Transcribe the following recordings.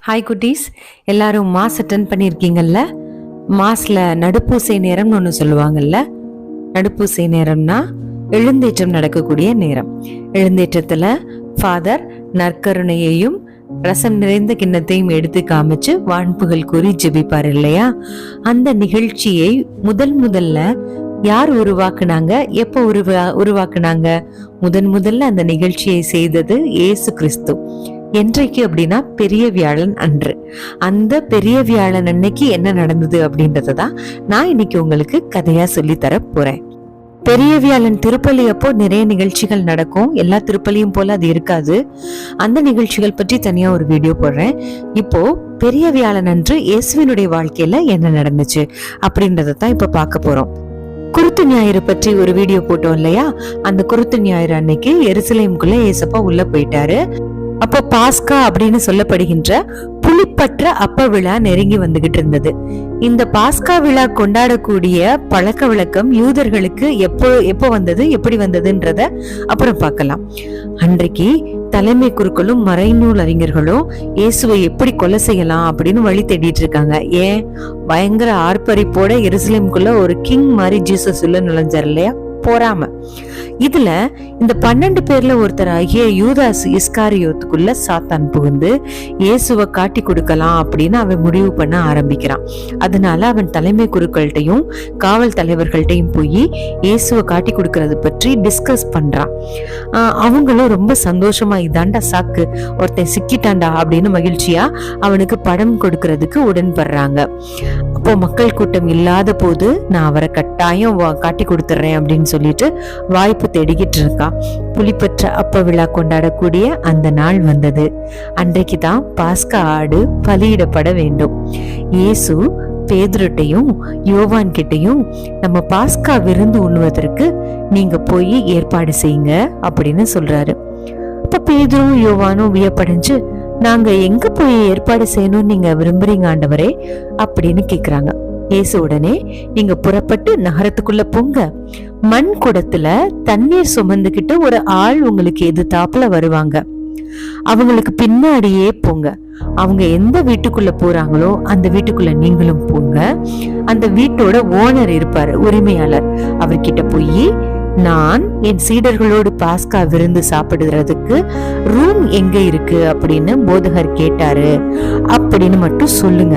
Hi குட்டீஸ், எல்லாரும் mass attend பண்ணியிருக்கீங்கல்ல? மாஸ்ல நடுப்பூசை நேரம்னு ஒன்று சொல்லுவாங்கல்ல. நடுப்பூசை நேரம்னா எழுந்தேற்றம் நடக்கக்கூடிய நேரம். எழுந்தேற்றத்துல ஃபாதர் நற்கருணையையும் ரசம் நிறைந்த கிண்ணத்தையும் எடுத்து காமிச்சு வான்புகள் கூறி ஜெபிப்பார் இல்லையா? அந்த நிகழ்ச்சியை முதல்ல யார் உருவாக்குனாங்க? எப்போ உருவாக்குனாங்க? முதல்ல அந்த நிகழ்ச்சியை செய்தது இயேசு கிறிஸ்து. என்றைக்கு அப்படின்னா பெரிய வியாழன் அன்று. அந்த பெரிய வியாழன் அன்னைக்கு என்ன நடந்தது அப்படின்றதான் நான் இன்னைக்கு உங்களுக்கு கதையா சொல்லி தர போறேன். பெரிய வியாழன் திருப்பலி அப்போ நிறைய நிகழ்ச்சிகள் நடக்கும். எல்லா திருப்பலியும் போல அது இருக்காது. அந்த நிகழ்ச்சிகள் பற்றி தனியா ஒரு வீடியோ போடுறேன். இப்போ பெரிய வியாழன் அன்று இயேசுவினுடைய வாழ்க்கையில என்ன நடந்துச்சு அப்படின்றத தான் இப்ப பார்க்க போறோம். குருத்து ஞாயிறு பற்றி ஒரு வீடியோ போட்டோம் இல்லையா? அந்த குருத்து ஞாயிறு அன்னைக்கு எருசலேமுக்குள்ள ஏசப்பா உள்ள போயிட்டாரு. அப்போ பாஸ்கா அப்படின்னு சொல்லப்படுகின்ற புளிப்பற்ற அப்ப விழா நெருங்கி வந்துகிட்டு இருந்தது. இந்த பாஸ்கா விழா கொண்டாடக்கூடிய பழக்க வழக்கம் யூதர்களுக்கு எப்போ வந்தது, எப்படி வந்ததுன்றத அப்புறம் பார்க்கலாம். அன்றைக்கு தலைமை குருக்களும் மறைநூல் அறிஞர்களும் இயேசுவை எப்படி கொலை செய்யலாம் அப்படின்னு வழி தேடிட்டு இருக்காங்க. ஏன்? பயங்கர ஆர்ப்பரிப்போட எருசலேமுக்குள்ள ஒரு கிங் மாதிரி ஜீசஸ் உள்ள நுழைஞ்சார் இல்லையா? போறாம இதுல இந்த 12 பேர்ல ஒருத்தராகிய யூதாஸ் இஸ்காரியோத்துக்குள்ள சாத்தான் புகுந்து இயேசுவை காட்டி கொடுக்கலாம் அப்படின்னு அவன் முடிவு பண்ண ஆரம்பிக்கிறான். அதனால அவன் தலைமை குருக்கள்கிட்டையும் காவல் தலைவர்கள்ட்டையும் போய் இயேசுவை காட்டி கொடுக்கறது பற்றி டிஸ்கஸ் பண்றான். அவங்களும் ரொம்ப சந்தோஷமா, இதாண்டா சாக்கு, ஒருத்தன் சிக்கிட்டாண்டா அப்படின்னு மகிழ்ச்சியா அவனுக்கு படம் கொடுக்கறதுக்கு உடன்படுறாங்க. அப்போ மக்கள் கூட்டம் இல்லாத போது நான் அவரை கட்டாயம் காட்டி கொடுத்துட்றேன் அப்படின்னு சொல்லிட்டு வாய்ப்பு தேடிக்கிட்டு இருக்கான். புலிப்பற்ற அப்ப விழா கொண்டாடக்கூடிய அந்த நாள் வந்தது. அன்றைக்கு தான் பாஸ்கா ஆடு பலியிடப்பட வேண்டும். இயேசு பேதுருட்டையும் யோவான் கிட்டையும் நம்ம பாஸ்கா விருந்து உண்ணுவதற்கு நீங்க போய் ஏற்பாடு செய்யுங்க அப்படின்னு சொல்றாரு. அப்ப பேதுரும் யோவானும் வியப்படைஞ்சு, நாங்க எங்க போய் ஏற்பாடு செய்யணும் நீங்க விரும்புறீங்க ஆண்டவரே அப்படின்னு கேக்குறாங்க. இயேசு உடனே, நீங்க புறப்பட்டு நகரத்துக்குள்ள போங்க, மண் குடத்துல தண்ணீர் சுமந்துகிட்டு ஒரு ஆள் உங்களுக்கு எதிர்த்தாப்புல வருவாங்க, அவங்களுக்கு பின்னாடியே போங்க. அவங்க எந்த வீட்டுக்குள்ள போறாங்களோ அந்த வீட்டுக்குள்ள நீங்களும் போங்க. அந்த வீட்டோட ஓனர் இருப்பாரு, உரிமையாளர், அவர்கிட்ட போய், நான் என் சீடர்களோடு பாஸ்கா விருந்து சாப்பிடுறதுக்கு ரூம் எங்க இருக்கு அப்படின்னு போதகர் கேட்டாரு அப்படின்னு மட்டும் சொல்லுங்க.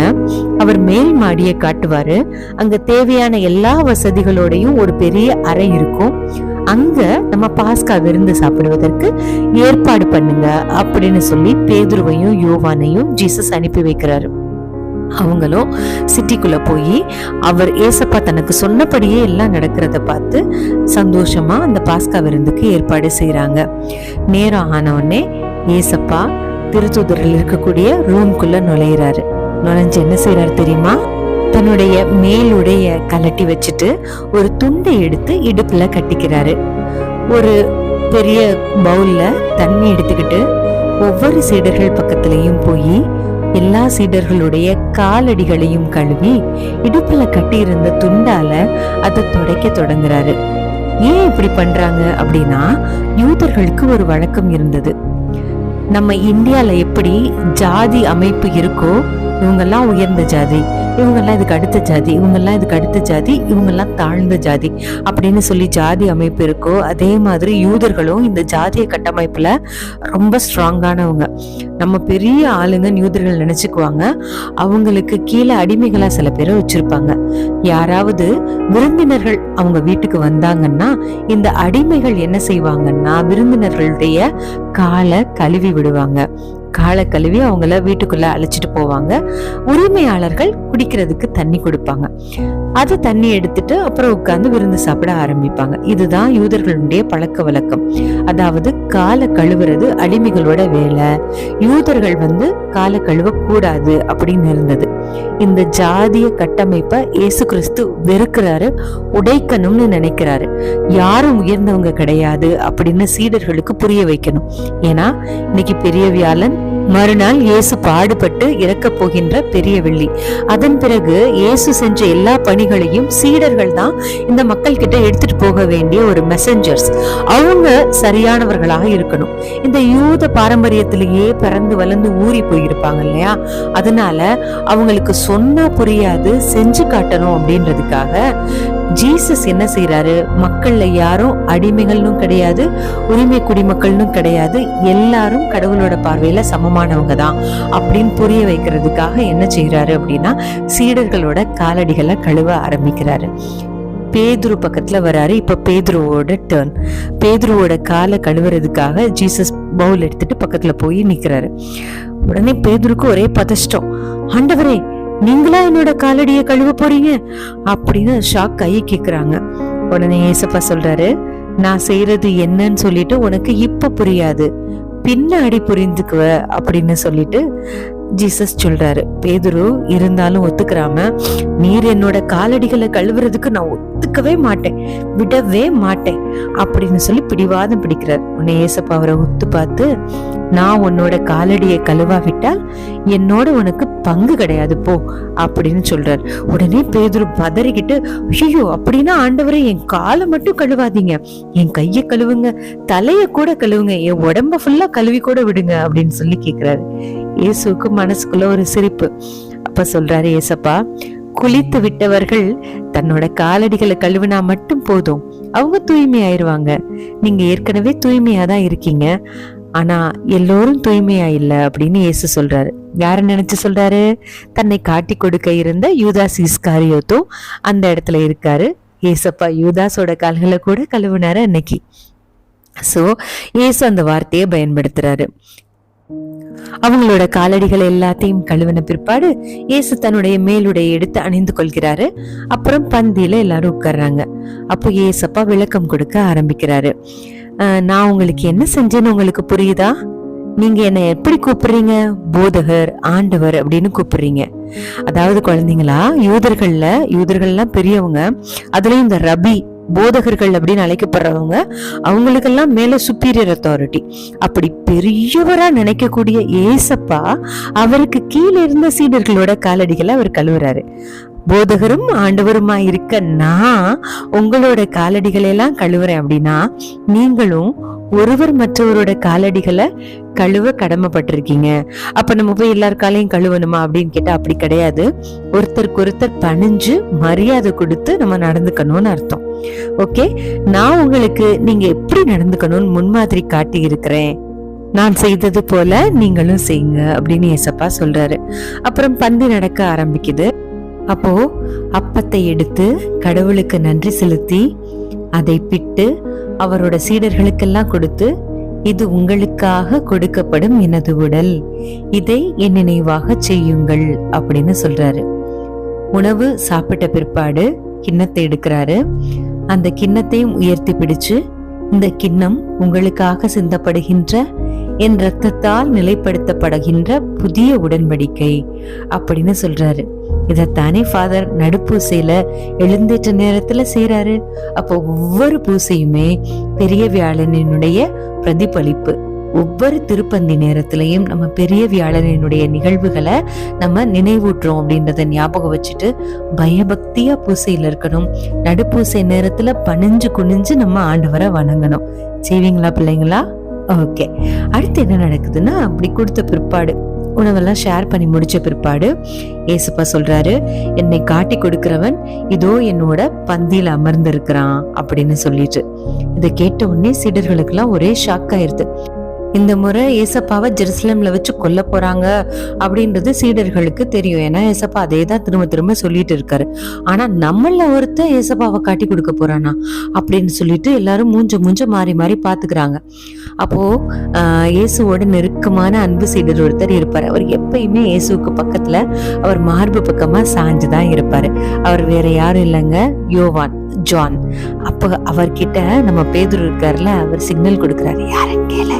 அவர் மேல் மாடியை காட்டுவாரு. அங்க தேவையான எல்லா வசதிகளோடையும் ஒரு பெரிய அறை இருக்கும். அங்க நம்ம பாஸ்கா விருந்து சாப்பிடுவதற்கு ஏற்பாடு பண்ணுங்க அப்படின்னு சொல்லி பேதுருவையும் யோவானையும் ஜீசஸ் அனுப்பி வைக்கிறாரு. அவங்களும் சிட்டிக்குள்ள போய் அவர் ஏசப்பா தனக்கு சொன்னபடியே எல்லாம் நடக்கிறத பார்த்து சந்தோஷமா அந்த பாஸ்கா விருந்துக்கு ஏற்பாடு செய்யறாங்க. நேரம் ஆனவுடனே ஏசப்பா திருத்தூதரில் இருக்கக்கூடிய ரூம்குள்ள நுழையிறாரு. நுழைஞ்சு என்ன செய்யறாரு தெரியுமா? தன்னுடைய மேலுடைய கலட்டி வச்சுட்டு ஒரு துண்டை எடுத்து இடுப்புல கட்டிக்கிறாரு. ஒரு பெரிய பவுல்ல தண்ணி எடுத்துக்கிட்டு ஒவ்வொரு சீடர்கள் பக்கத்திலையும் போய் எல்லா சீடர்களுடைய காலடிகளையும் கழுவி இடுப்புல கட்டி இருந்த துண்டால அதை துடைக்க தொடங்குறாரு. ஏன் இப்படி பண்றாங்க அப்படின்னா, யூதர்களுக்கு ஒரு வழக்கம் இருந்தது. நம்ம இந்தியால எப்படி ஜாதி அமைப்பு இருக்கோ, இவங்கெல்லாம் உயர்ந்த ஜாதி, இவங்கெல்லாம் இதுக்கு அடுத்த ஜாதி, இவங்கெல்லாம் இதுக்கு அடுத்த ஜாதி, இவங்கெல்லாம் தாழ்ந்த ஜாதி அப்படின்னு சொல்லி ஜாதி அமைப்பு இருக்கோ, அதே மாதிரி யூதர்களும் இந்த ஜாதிய கட்டமைப்புல ரொம்ப ஸ்ட்ராங்கானவங்க. நம்ம பெரிய ஆளுங்க யூதர்கள் நினைச்சுக்குவாங்க. அவங்களுக்கு கீழே அடிமைகளா சில பேரை வச்சிருப்பாங்க. யாராவது விருந்தினர்கள் அவங்க வீட்டுக்கு வந்தாங்கன்னா இந்த அடிமைகள் என்ன செய்வாங்கன்னா விருந்தினர்களுடைய காலை கழுவி விடுவாங்க. காலை கழுவி அவங்கள வீட்டுக்குள்ள அழைச்சிட்டு போவாங்க. உரிமையாளர்கள் குடிக்கிறதுக்கு தண்ணி கொடுப்பாங்க. அது தண்ணி எடுத்துட்டு அப்புறம் உட்கார்ந்து விருந்து சாப்பிட ஆரம்பிப்பாங்க. இதுதான் யூதர்களுடைய பழக்க வழக்கம். அதாவது காலை கழுவுறது அடிமைகளோட வேலை. யூதர்கள் காலை கழுவ கூடாது அப்படின்னு இருந்தது. இந்த ஜாதிய கட்டமைப்பை இயேசு கிறிஸ்து வெறுக்கிறாரு, உடைக்கணும்னு நினைக்கிறாரு. யாரும் உயர்ந்தவங்க கிடையாது அப்படின்னு சீடர்களுக்கு புரிய வைக்கணும். ஏன்னா இன்னைக்கு பெரிய வியாழன் மறுநாள் இயேசு பாடுபட்டு இறக்க போகின்ற பெரிய வெள்ளி. அதன் பிறகு இயேசு செஞ்ச எல்லா பணிகளையும் சீடர்கள் தான் இந்த மக்கள் கிட்ட எடுத்துட்டு போக வேண்டிய ஒரு மெசஞ்சர்ஸ். அவங்க சரியானவர்களாக இருக்கணும். இந்த யூத பாரம்பரியத்திலேயே பிறந்து வளர்ந்து ஊறி போயிருப்பாங்க இல்லையா, அதனால அவங்களுக்கு சொன்னா புரியாது, செஞ்சு காட்டணும் அப்படின்றதுக்காக ஜீசஸ் என்ன செய்யறாரு, மக்கள்ல யாரும் அடிமைகளும் கிடையாது, உரிமை குடிமக்கள்னும் கிடையாது, எல்லாரும் கடவுளோட பார்வையில சமமானவங்க தான் அப்படின்னு புரிய வைக்கிறதுக்காக என்ன செய்யறாரு அப்படின்னா சீடர்களோட காலடிகளை கழுவ ஆரம்பிக்கிறாரு. பேதுரு பக்கத்துல வராரு. இப்ப பேதுருவோட டர்ன். பேதுருவோட காலை கழுவுறதுக்காக ஜீசஸ் பவுல் எடுத்துட்டு பக்கத்துல போய் நிக்கிறாரு. உடனே பேதுருக்கு ஒரே பதஷ்டம். ஆண்டவரே, நீங்களா என்னோட காலடிய கழுவ போறீங்க அப்படின்னு ஷாக் ஆகி கேக்குறாங்க. உடனே ஏசப்பா சொல்றாரு, நான் செய்யறது என்னன்னு சொல்லிட்டு உனக்கு இப்ப புரியாது, பின்னாடி புரிந்துக்குவ அப்படின்னு சொல்லிட்டு ஜீசஸ் சொல்றாரு. பேதுரு இருந்தாலும் ஒத்துக்கிறாம, நீர் என்னோட காலடிகளை கழுவுறதுக்கு நான் ஒத்துக்கவே மாட்டேன், விடவே மாட்டேன் அப்படின்னு சொல்லி பிடிவாதம் பிடிக்கிறார். உன்னை ஏசப்பா அவரை ஒத்து பார்த்து, நான் உன்னோட காலடியை கழுவா விட்டால் என்னோட உனக்கு பங்கு கிடையாது போ அப்படின்னு சொல்றார். உடனே பேதுரு பதறிக்கிட்டு, ஐயோ அப்படின்னா ஆண்டவரே என் காலை மட்டும் கழுவாதீங்க, என் கைய கழுவுங்க, தலைய கூட கழுவுங்க, என் உடம்ப ஃபுல்லா கழுவி கூட விடுங்க அப்படின்னு சொல்லி கேக்குறாரு. இயேசுக்கு மனசுக்குள்ள ஒரு சிரிப்பு. அப்ப சொல்றாரு ஏசப்பா, குளித்து விட்டவர்கள் தன்னோட காலடிகளை கழுவினா மட்டும் போதும், அவங்க தூய்மை ஆயிருவாங்க. நீங்க ஏற்கனவே தூய்மையாதான் இருக்கீங்க, ஆனா எல்லோரும் தூய்மையா இல்ல அப்படின்னு இயேசு சொல்றாரு. யார நினைச்சு சொல்றாரு? தன்னை காட்டி கொடுக்க இருந்த யூதாஸ் இஸ்காரியோத்தோ அந்த இடத்துல இருக்காரு. ஏசப்பா யூதாஸோட கால்களை கூட கழுவுனாரு அன்னைக்கு. சோ இயேசு அந்த வார்த்தையை பயன்படுத்துறாரு. அவங்களோட காலடிகள் எல்லாத்தையும் கழுவின பிற்பாடு இயேசு தன்னுடைய மேலுடைய எடுத்து அணிந்து கொள்கிறாரு. அப்புறம் பந்தியில எல்லாரும் உட்கார்றாங்க. அப்போ ஏசப்பா விளக்கம் கொடுக்க ஆரம்பிக்கிறாரு. நான் உங்களுக்கு என்ன செஞ்சேன்னு உங்களுக்கு புரியுதா? நீங்க என்ன எப்படி கூப்பிடுறீங்க? போதகர், ஆண்டவர் அப்படின்னு கூப்பிடுறீங்க. அதாவது குழந்தைங்களா, யூதர்கள்லாம் பெரியவங்க, அதுலயும் இந்த ரபி போதகர்கள் அப்படின்னு அழைக்கப்படுறவங்க, அவங்களுக்கெல்லாம் மேல சுப்பீரியர் அத்தாரிட்டி. அப்படி பெரியவரா நினைக்கக்கூடிய ஏசப்பா அவருக்கு கீழே இருந்த சீடர்களோட காலடிகளை அவர் கழுவுறாரு. போதகரும் ஆண்டவருமா இருக்க நான் உங்களோட காலடிகளை எல்லாம் கழுவுறேன் அப்படின்னா நீங்களும் ஒருவர் மற்றவரோட காலடிகளை கழுவ கடமைப்பட்டிருக்கீங்க. அப்ப நம்ம போய் எல்லார் காலையும் கழுவணுமா அப்படின்னு கேட்டா அப்படி கிடையாது. ஒருத்தருக்கு ஒருத்தர் பணிஞ்சு மரியாதை கொடுத்து நம்ம நடந்துக்கணும்னு அர்த்தம். ஓகே, நான் உங்களுக்கு நீங்க எப்படி நடந்துக்கணும்னு முன்மாதிரி காட்டி இருக்கிறேன், நான் செய்தது போல நீங்களும் செய்யுங்க அப்படின்னு ஏசப்பா சொல்றாரு. அப்புறம் பந்தி நடக்க ஆரம்பிக்குது. அப்போ அப்பத்தை எடுத்து கடவுளுக்கு நன்றி செலுத்தி அதை பிட்டு அவரோட சீடர்களுக்கெல்லாம் கொடுத்து, இது உங்களுக்காக கொடுக்கப்படும் எனது உடல், இதை என் நினைவாக செய்யுங்கள் அப்படின்னு சொல்றாரு. உணவு சாப்பிட்ட பிற்பாடு கிண்ணத்தை எடுக்கிறாரு. அந்த கிண்ணத்தையும் உயர்த்தி பிடிச்சு, இந்த கிண்ணம் உங்களுக்காக சிந்தப்படுகின்ற என் இரத்தத்தால் நிலைப்படுத்தப்படுகின்ற புதிய உடன்படிக்கை அப்படின்னு சொல்றாரு. இதத்தானே ஃபாதர் நடுப்பூசையில எழுந்தேற்ற நேரத்துல செய்யறாரு. அப்போ ஒவ்வொரு பூசையுமே பெரிய வியாழனினுடைய பிரதிபலிப்பு. ஒவ்வொரு திருப்பந்தி நேரத்திலையும் நம்ம பெரிய வியாழனினுடைய நிகழ்வுகளை நம்ம நினைவூட்டுறோம் அப்படின்றத ஞாபகம் வச்சுட்டு பயபக்தியா பூசையில இருக்கணும். நடுப்பூசை நேரத்துல பணிஞ்சு குனிஞ்சு நம்ம ஆண்டவரை வணங்கணும். செய்வீங்களா பிள்ளைங்களா? ஓகே, அடுத்து என்ன நடக்குதுன்னா, அப்படி கொடுத்த பிற்பாடு உணவெல்லாம் ஷேர் பண்ணி முடிச்ச பிற்பாடு ஏசப்பா சொல்றாரு, என்னை காட்டி கொடுக்கிறவன் இதோ என்னோட பந்தியில அமர்ந்து இருக்கிறான் அப்படின்னு சொல்லிட்டு. இதை கேட்ட உடனே சீடர்களுக்கு எல்லாம் ஒரே ஷாக் ஆயிருது. இந்த முறை ஏசப்பாவை ஜெருசலேம்ல வச்சு கொல்ல போறாங்க அப்படின்றது சீடர்களுக்கு தெரியும். ஏன்னா ஏசப்பா அதே தான் திரும்ப திரும்ப சொல்லிட்டு இருக்காரு. ஆனா நம்மள ஒருத்தன் ஏசப்பாவை காட்டி கொடுக்க போறானா அப்படின்னு சொல்லிட்டு எல்லாரும் மூஞ்ச மாறி மாறி பாத்துக்கிறாங்க. அப்போ இயேசுவோட நெருக்கமான அன்பு சீடர் ஒருத்தர் இருப்பாரு. அவர் எப்பயுமே இயேசுக்கு பக்கத்துல அவர் மார்பு பக்கமா சாஞ்சுதான் இருப்பாரு. அவர் வேற யாரும் இல்லைங்க, யோவான், ஜான். அப்ப அவர்கிட்ட நம்ம பேதுரு இருக்காருல, அவர் சிக்னல் கொடுக்கிறாரு, யாரன் கேள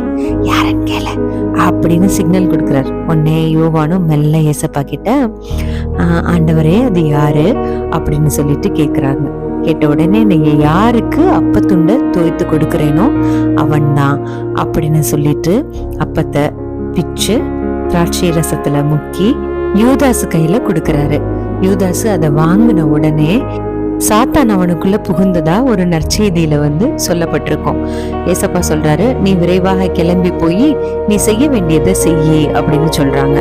அப்படின்னு சிக்னல் கொடுக்கிறார். உடனே யோவானும் மெல்ல ஏசப்பா கிட்ட, ஆண்டவரே அது யாரு அப்படின்னு சொல்லிட்டு கேக்குறாங்க. கேட்ட உடனே நீங்க யாருக்கு அப்பத்துண்டை தோய்த்து கொடுக்கிறேனோ அவன் தான் அப்படின்னு சொல்லிட்டு அப்பத்தை பிச்சு திராட்சை ரசத்துல முக்கி யூதாசு கையில கொடுக்கறாரு. யூதாசு அதை வாங்கின உடனே சாத்தான் அவனுக்குள்ள புகுந்ததா ஒரு நற்செய்தியில சொல்லப்பட்டிருக்கும். ஏசப்பா சொல்றாரு, நீ விரைவாக கிளம்பி போய் நீ செய்ய வேண்டியதை செய்யி அப்படின்னு சொல்றாங்க.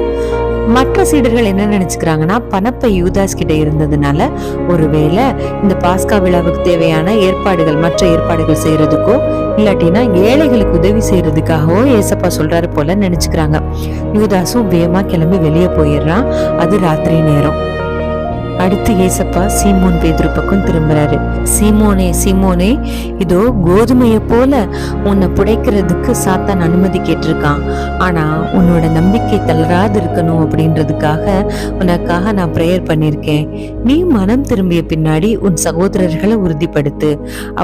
மற்ற சீடர்கள் என்ன நினைச்சுக்கிறாங்கன்னா, பணப்பை யூதாஸ் கிட்ட இருந்ததுனால ஒருவேளை இந்த பாஸ்கா விழாவுக்கு தேவையான ஏற்பாடுகள், மற்ற ஏற்பாடுகள் செய்யறதுக்கோ இல்லாட்டினா ஏழைகளுக்கு உதவி செய்யறதுக்காகவோ ஏசப்பா சொல்றாரு போல நினைச்சுக்கிறாங்க. யூதாஸும் வேகமா கிளம்பி வெளியே போயிடுறான். அது ராத்திரி நேரம். அடுத்து ஏசப்பா சீமோன் பேதுரு பக்கம் திரும்புறாரு. சீமோனே சீமோனே, இதோ கோதுமையை போல உன்னை புடைக்கிறதுக்கு சாத்தான் அனுமதி கேட்டிருக்கான். ஆனா உன்னோட நம்பிக்கை தளராது இருக்கணும் அப்படின்றதுக்காக உனக்காக நான் பிரேயர் பண்ணிருக்கேன். நீ மனம் திரும்பிய பின்னாடி உன் சகோதரர்களை உறுதிப்படுத்து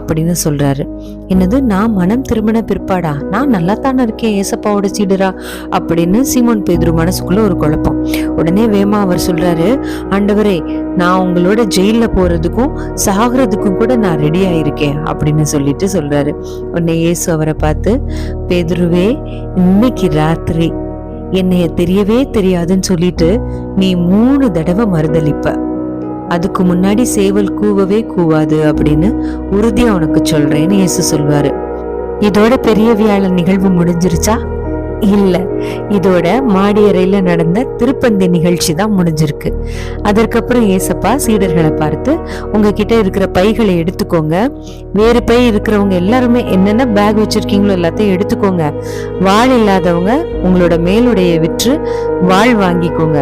அப்படின்னு சொல்றாரு. என்னது, நான் மனம் திரும்பின பிற்பாடா? நான் நல்லா தானே இருக்கேன் ஏசப்பாவோட சீடரா அப்படின்னு சீமோன் பேதுரு மனசுக்குள்ள ஒரு குழப்பம். உடனே வேமா அவர் சொல்றாரு, ஆண்டவரே, நான் உங்களோட ஜெயில போறதுக்கும் சாகிறதுக்கும் கூட நான் ரெடி ஆயிருக்கேன் அப்படின்னு சொல்றாரு. உடனே இயேசு அவரை பார்த்து, பேதுருவே, இன்னைக்கு ராத்திரி என்னைய தெரியவே தெரியாதுன்னு சொல்லிட்டு நீ 3 தடவை மறுதளிப்ப. அதுக்கு முன்னாடி சேவல் கூவவே கூவாது அப்படின்னு உறுதியா உனக்கு சொல்றேன்னு இயேசு சொல்வாரு. இதோட பெரிய வியாழன் நிகழ்வு முடிஞ்சிருச்சா? இல்ல, இதோட மாடி அறையில நடந்த திருப்பந்தி நிகழ்ச்சி தான் முடிஞ்சிருக்கு. அதற்கப்புறம் ஏசப்பா சீடர்களை பார்த்து, உங்ககிட்ட இருக்கிற பைகளை எடுத்துக்கோங்க, வேறு பை இருக்கிறவங்க எல்லாருமே என்னென்ன பேக் வச்சிருக்கீங்களோ எல்லாத்தையும் எடுத்துக்கோங்க, வாள் இல்லாதவங்க உங்களோட மேலுடைய விற்று வாள் வாங்கிக்கோங்க.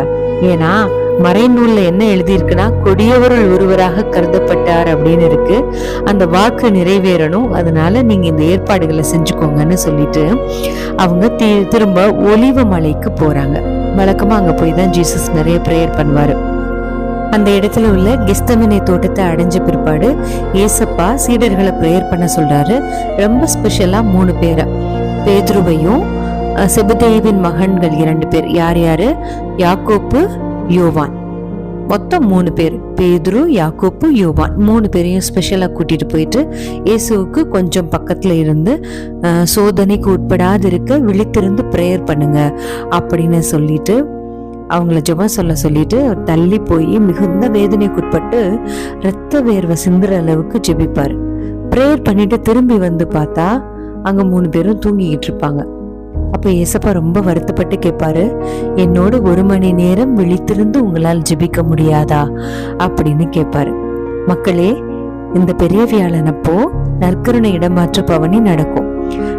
ஏன்னா மறைநூல்ல என்ன எழுதியிருக்குன்னா, கொடியவருள் ஒருவராக கருதப்பட்டார் அப்படின்னு இருக்கு. அந்த வாக்கு நிறைவேறணும், அதனால நீங்க இந்த ஏற்பாடுகளை செஞ்சுக்கோங்கன்னு சொல்லிட்டு அவங்க திரும்ப ஒலிவ மலைக்கு போறாங்க. வழக்கமா அங்க போய் தான் ஜீசஸ் நிறைய பிரேயர் பண்ணுவாரு. அந்த இடத்துல உள்ள கெத்செமனே தோட்டத்தை அடைஞ்ச பிற்பாடு ஏசப்பா சீடர்களை பிரேயர் பண்ண சொல்றாரு. ரொம்ப ஸ்பெஷலா 3 பேரை, பேதுருவையும் செபதேயுவின் மகன்கள் 2 பேர். யார் யாரு? யாக்கோப்பு, யோவான். மொத்தம் 3 பேர், பேதுரு, யாக்கோப்பு, யோவான். 3 பேரையும் ஸ்பெஷலா கூட்டிட்டு போயிட்டு இயேசுவுக்கு கொஞ்சம் பக்கத்துல இருந்து சோதனைக்கு உட்படாது இருக்க விழித்திருந்து பிரேயர் பண்ணுங்க அப்படின்னு சொல்லிட்டு அவங்கள ஜெபம் சொல்லிட்டு தள்ளி போய் மிகுந்த வேதனைக்குட்பட்டு ரத்த வேர்வை சிந்துற அளவுக்கு ஜெபிப்பாரு. பிரேயர் பண்ணிட்டு திரும்பி பார்த்தா அங்க 3 பேரும் தூங்கிக்கிட்டு இருப்பாங்க. அப்ப ஏசப்பா ரொம்ப வருத்தப்பட்டு கேட்பாரு, என்னோடு 1 மணி நேரம் விழித்திருந்து உங்களால் ஜெபிக்க முடியாதா அப்படின்னு கேட்பாரு. மக்களே, இந்த பெரிய வியாழனப்போ நற்கருணை இடமாற்ற பவனி நடக்கும்.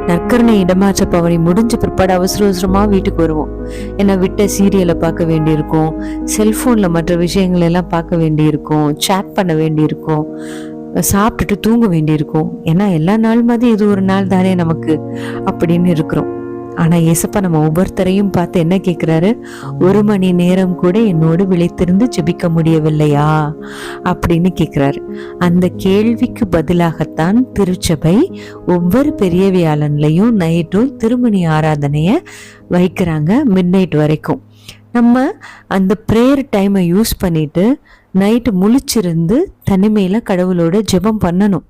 நற்கருணை இடமாற்ற பவனி முடிஞ்ச பிற்பாடு அவசரமா வீட்டுக்கு வருவோம். ஏன்னா விட்ட சீரியலை பார்க்க வேண்டியிருக்கும், செல்போன்ல மற்ற விஷயங்கள் எல்லாம் பார்க்க வேண்டியிருக்கும், சேட் பண்ண வேண்டியிருக்கும், சாப்பிட்டுட்டு தூங்க வேண்டியிருக்கும். ஏன்னா எல்லா நாள் மாதிரி இது ஒரு நாள் தானே நமக்கு அப்படின்னு இருக்கிறோம். ஆனா ஏசப்பா நம்ம ஒவ்வொருத்தரையும் பார்த்து என்ன கேட்கிறாரு? 1 மணி நேரம் கூட என்னோடு விழித்திருந்து ஜெபிக்க முடியவில்லையா அப்படின்னு கேட்கிறாரு. அந்த கேள்விக்கு பதிலாகத்தான் திருச்சபை ஒவ்வொரு பெரிய வியாழன்லையும் நைட்டும் திருமணி ஆராதனைய வைக்கிறாங்க, மிட்நைட் வரைக்கும். நம்ம அந்த ப்ரேயர் டைமை யூஸ் பண்ணிட்டு நைட்டு முழிச்சிருந்து தனிமையில கடவுளோட ஜெபம் பண்ணணும்.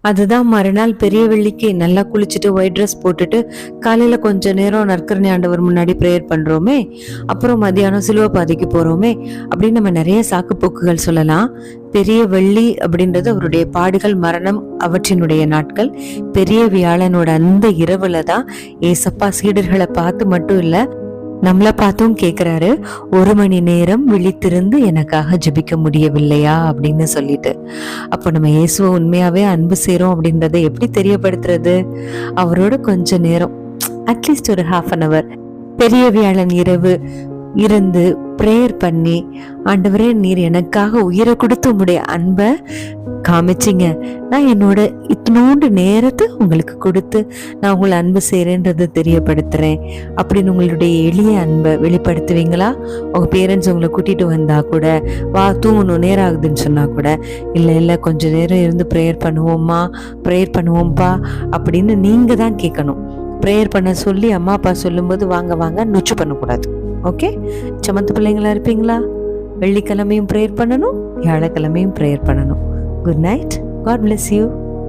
அதுதான் மறுநாள் பெரிய வெள்ளிக்கு நல்லா குளிச்சுட்டு ஒயிட் ட்ரெஸ் போட்டுட்டு காலையில கொஞ்ச நேரம் நற்கருணை ஆண்டவர் முன்னாடி பிரேயர் பண்றோமே, அப்புறம் மதியானம் சிலுவை பாதைக்கு போறோமே அப்படின்னு நம்ம நிறைய சாக்கு போக்குகள் சொல்லலாம். பெரிய வெள்ளி அப்படின்றது அவருடைய பாடுகள், மரணம், அவற்றினுடைய நாட்கள். பெரிய வியாழனோட அந்த இரவுல தான் ஏசப்பா சீடர்களை பார்த்து மட்டும் இல்ல, நம்மளை பார்த்தும் கேட்கிறாரு, 1 மணி நேரம் விழித்திருந்து எனக்காக ஜெபிக்க முடியவில்லையா அப்படின்னு சொல்லிட்டு. அப்போ நம்ம இயேசுவை உண்மையாவே அன்பு செய்றோம் அப்படின்றத எப்படி தெரியப்படுத்துறது? அவரோட கொஞ்ச நேரம், அட்லீஸ்ட் ஒரு 1/2 hour பெரிய வியாழன் இரவு இருந்து பிரேயர் பண்ணி, ஆண்டவரே நீர் எனக்காக உயிரை கொடுத்து உங்களுடைய அன்பை காமிச்சிங்க, நான் என்னோட இத்தனோண்டு நேரத்தை உங்களுக்கு கொடுத்து நான் உங்களை அன்பு செய்கிறேன்றதை தெரியப்படுத்துகிறேன் அப்படின்னு உங்களுடைய எளிய அன்பை வெளிப்படுத்துவீங்களா? உங்கள் பேரண்ட்ஸ் உங்களை கூட்டிகிட்டு வந்தால் கூட, வா தூங்கணும் நேரம் ஆகுதுன்னு சொன்னால் கூட, இல்லை கொஞ்சம் நேரம் இருந்து ப்ரேயர் பண்ணுவோம்ப்பா அப்படின்னு நீங்கள் தான் கேட்கணும். ப்ரேயர் பண்ண சொல்லி அம்மா அப்பா சொல்லும்போது வாங்க நொச்சு பண்ணக்கூடாது. ஓகே, சமத்து பிள்ளைங்களா இருப்பீங்களா? வெள்ளிக்கிழமையும் ப்ரேயர் பண்ணணும், வியாழக்கிழமையும் ப்ரேயர் பண்ணணும். Good night. God bless you.